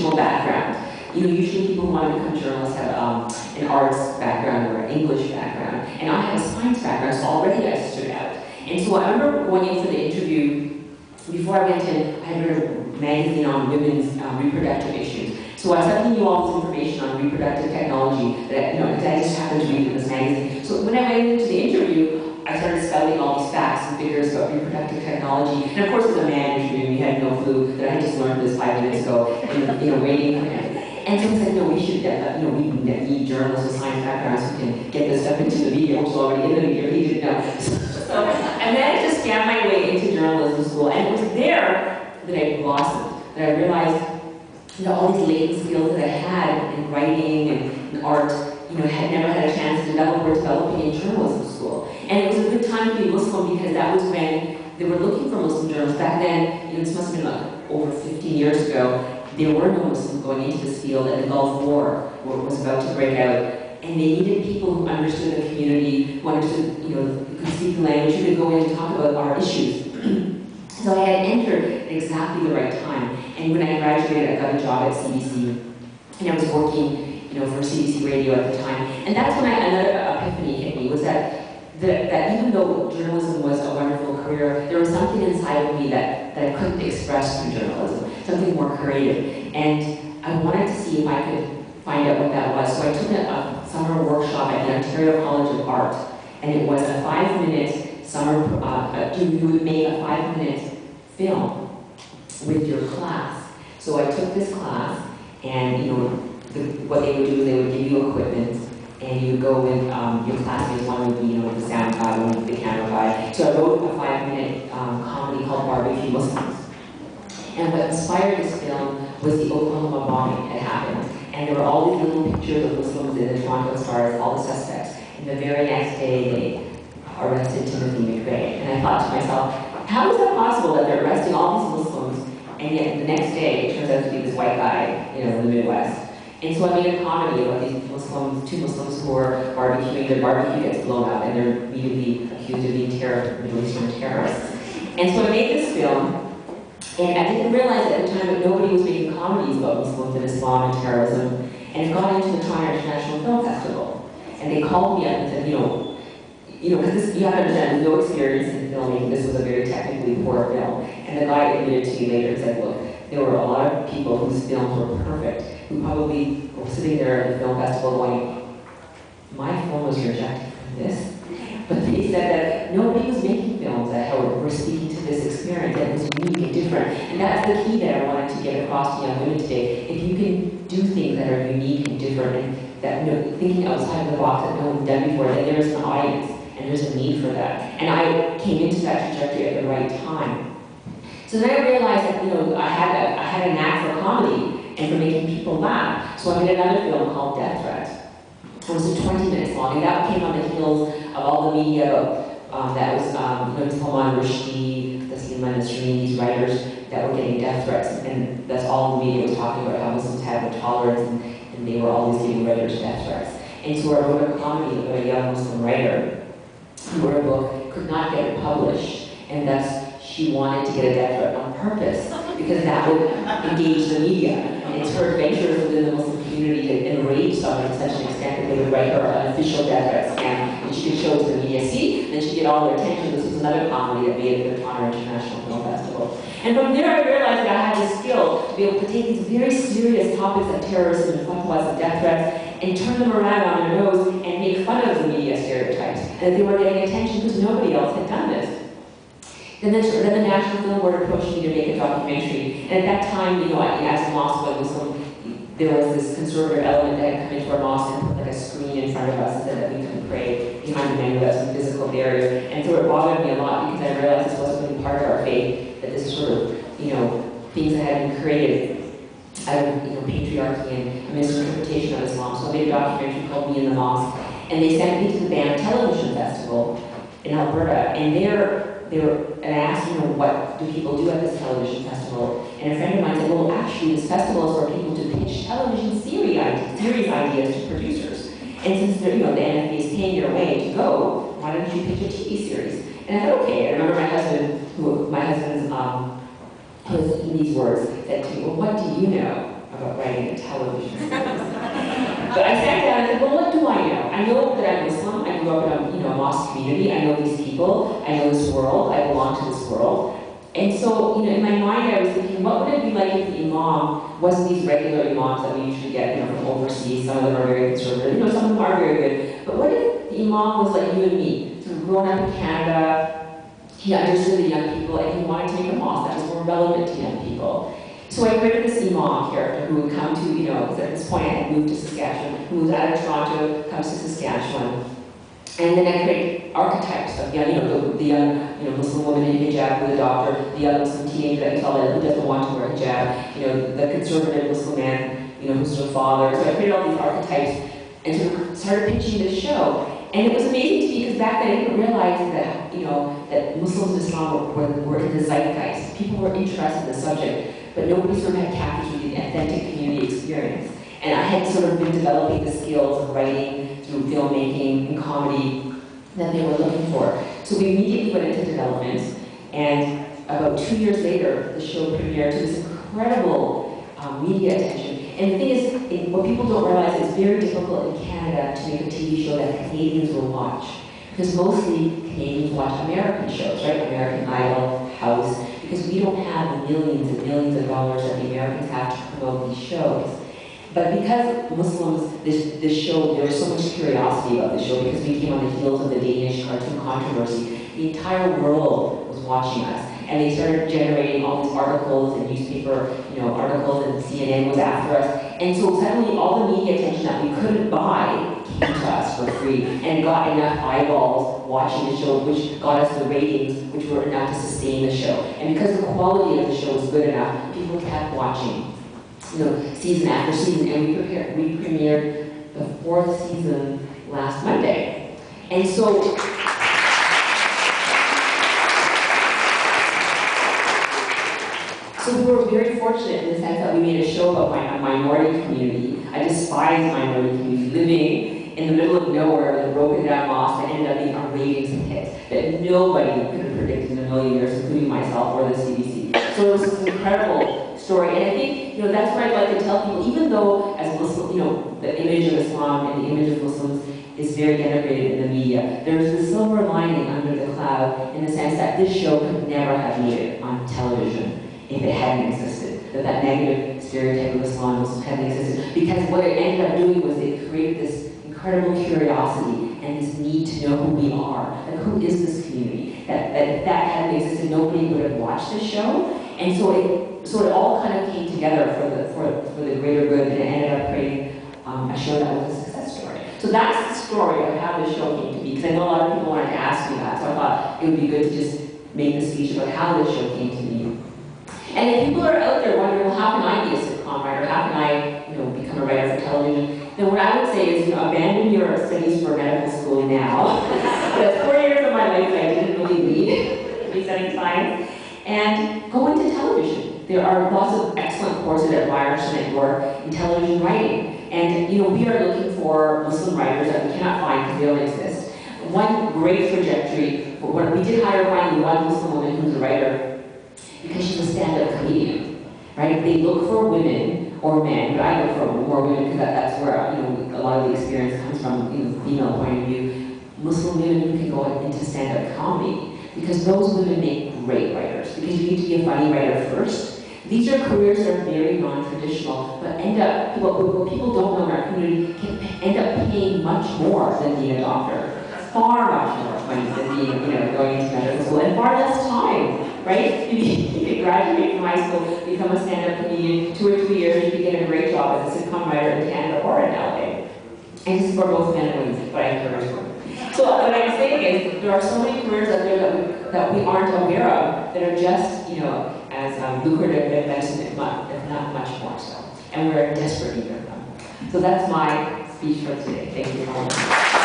traditional background. You know, usually people who want to become journalists have an arts background or an English background, and I have a science background, so already I stood out. And so I remember going in for the interview. Before I went in, I had read a magazine on women's reproductive issues. So I suddenly knew all this information on reproductive technology that, you know, because I just happened to read in this magazine. So when I went into the interview, I started spouting all these facts and figures about reproductive technology. And of course, as a man interviewing, we had no clue that I had just learned this 5 minutes ago, and, you know, waiting for him. And so I said, no, we should get, you know, we need journalists with science backgrounds who can get this stuff into the media, which was already in the media, he didn't know. So I managed to scam my way into journalism school, and it was there that I blossomed, that I realized, you know, all these latent skills that I had in writing and in art, you know, had never had a chance to develop or developing in journalism school. And it was a good time to be Muslim because that was when they were looking for Muslim journalists. Back then, you know, this must have been like over 15 years ago, there were no Muslims going into this field, and the Gulf War was about to break out. And they needed people who understood the community, who understood, you know, could speak the language, who could go in and talk about our issues. So I had entered at exactly the right time. And when I graduated, I got a job at CBC, and I was working, you know, for CBC Radio at the time. And that's when another epiphany hit me, was that even though journalism was a wonderful career, there was something inside of me that I couldn't express through journalism, something more creative. And I wanted to see if I could find out what that was. So I took a summer workshop at the Ontario College of Art, and it was a 5-minute summer, you would make a 5-minute film with your class. So I took this class, and you know, what they would do is they would give you equipment, and you would go with your classmates. One would be, you know, the sound guy, one would be the camera guy. So I wrote a 5-minute comedy called Barbecue Muslims. And what inspired this film was the Oklahoma bombing that happened. And there were all these little pictures of Muslims in the Toronto Stars, all the suspects. And the very next day, they arrested Timothy McVeigh. And I thought to myself, how is that possible that they're arresting all these Muslims, and yet the next day it turns out to be this white guy, you know, in the Midwest? And so I made a comedy about these Muslims, 2 Muslims who are barbecuing. Their barbecue gets blown up, and they're immediately accused of being Middle Eastern terrorists. And so I made this film. And I didn't realize at the time that nobody was making comedies about Muslims and Islam and terrorism. And it got into the Toronto International Film Festival. And they called me up and said, you know, because you have to understand, no experience in filming, this was a very technically poor film. And the guy admitted to me later and said, look, there were a lot of people whose films were perfect, who probably were sitting there at the film festival going, my film was rejected from this. But they said that nobody was making films that were speaking to this experience, that was unique and different. And that's the key that I wanted to get across to young women today. If you can do things that are unique and different, and that, you know, thinking outside of the box that no one's done before, then there's an audience, and there's a need for that. And I came into that trajectory at the right time. So then I realized that, you know, I had a knack for comedy and for making people laugh. So I made another film called Death Threat. It was 20 minutes long, and that came on the heels of all the media that was, you know, Salman Rushdie, the Salman Nasreen, these writers that were getting death threats, and that's all the media was talking about, how Muslims had no tolerance, and they were always giving writers death threats. And so I wrote a comedy about a young Muslim writer who wrote a book, could not get it published, and thus she wanted to get a death threat on purpose, because that would engage the media. And it's her adventures within the Muslim community to enrage someone to such an extent that they would write her an official death threat scam, and she could show it to the media. See, and then she'd get all their attention. This was another comedy that made it to the Toronto International Film Festival. And from there I realized that I had the skill to be able to take these very serious topics of terrorism and fatwas and death threats and turn them around on their nose and make fun of the media stereotypes. And that they were getting attention because nobody else had done this. Then the National Film Board approached me to make a documentary. And at that time, you know, as a Muslim, there was this conservative element that had come into our mosque and put like a screen in front of us and said that we couldn't pray behind the menu, that's some physical barriers. And so it bothered me a lot because I realized this wasn't really part of our faith, that this sort of, you know, things that had been created out of, you know, patriarchy and a misinterpretation of Islam. So I made a documentary called Me in the Mosque. And they sent me to the Banff Television Festival in Alberta. And and I asked, you know, what do people do at this television festival? And a friend of mine said, well, actually, this festival is for people to pitch television series ideas to producers. And since you know, the NFB is paying your way to go, why don't you pitch a TV series? And I thought, okay. I remember my husband's, in these words, said to me, well, what do you know about writing a television series. But I sat down and said, well, what do I know? I know that I'm Muslim. I grew up in a mosque community. I know these people. I know this world. I belong to this world. And so, in my mind, I was thinking, what would it be like if the imam wasn't these regular imams that we usually get, from overseas? Some of them are very conservative. Some of them are very good. But what if the imam was like you and me, sort of grown up in Canada? He understood the young people, and he wanted to make a mosque that was more relevant to young people. So I created this imam character who would come to, because at this point I had moved to Saskatchewan, who was out of Toronto, comes to Saskatchewan. And then I create archetypes of the young Muslim woman in hijab with a doctor, the young Muslim teenager that you tell who doesn't want to wear hijab, the conservative Muslim man, who's her father. So I created all these archetypes and sort of started pitching this show. And it was amazing to me because back then I didn't realize that, that Muslims in Islam were in the zeitgeist. People were interested in the subject, but nobody sort of had captured the authentic community experience. And I had sort of been developing the skills of writing, through filmmaking and comedy that they were looking for. So we immediately went into development, and about 2 years later, the show premiered to this incredible media attention. And the thing is, what people don't realize is it's very difficult in Canada to make a TV show that Canadians will watch. Because mostly Canadians watch American shows, right? American Idol, House, because we don't have the millions and millions of dollars that the Americans have to promote these shows. But because Muslims, this show, there was so much curiosity about the show because we came on the heels of the Danish cartoon controversy. The entire world was watching us. And they started generating all these articles and newspaper, articles, and CNN was after us. And so suddenly all the media attention that we couldn't buy came to us for free and got enough eyeballs watching the show, which got us the ratings, which were enough to sustain the show. And because the quality of the show was good enough, people kept watching. Season after season, and we premiered the 4th season last Monday. And so, we were very fortunate in the sense that we made a show about a minority community. I despise minority communities living in the middle of nowhere with a broken down mosque that ended up being a ratings hit that nobody could have predicted in a million years, including myself or the CBC. So it was this incredible story, and I think that's what I'd like to tell people. Even though, as Muslim, the image of Islam and the image of Muslims is very denigrated in the media, there's the silver lining under the cloud in the sense that this show could never have made it on television if it hadn't existed. That negative stereotype of Islam hadn't existed, because what it ended up doing was it created this incredible curiosity and this need to know who we are, and who is this community. That if that hadn't existed, nobody would have watched this show. And so it all kind of came together for the greater good, and it ended up creating a show that was a success story. So that's the story of how the show came to be, because I know a lot of people wanted to ask me that, so I thought it would be good to just make the speech about how the show came to be. And if people are out there wondering, well, how can I be a sitcom writer? How can I, become a writer for television? Then what I would say is, abandon your studies for medical school now. That's 4 years of my life that I didn't really need to be studying science. And go into television. There are lots of excellent courses at Ryerson at York in television writing. And we are looking for Muslim writers that we cannot find because they don't exist. One great trajectory, we did hire finally one Muslim woman who's a writer because she's a stand-up comedian, right? They look for women or men, but I look for more women because that's where a lot of the experience comes from, female point of view. Muslim women who can go into stand-up comedy, because those women make great writers, because you need to be a funny writer first. These are careers that are very non-traditional, but what people don't know in our community can end up paying much more than being a doctor. Far much more money than being, going into medical school, and far less time, right? You could graduate from high school, become a stand-up comedian, 2 or 3 years, you could get a great job as a sitcom writer in Canada or in LA. And this is for both men and women, but I encourage women. So what I'm saying is, there are so many careers out there that we aren't aware of that are just, as lucrative as medicine, if not much more so. And we're in desperate need of them. So that's my speech for today. Thank you very much.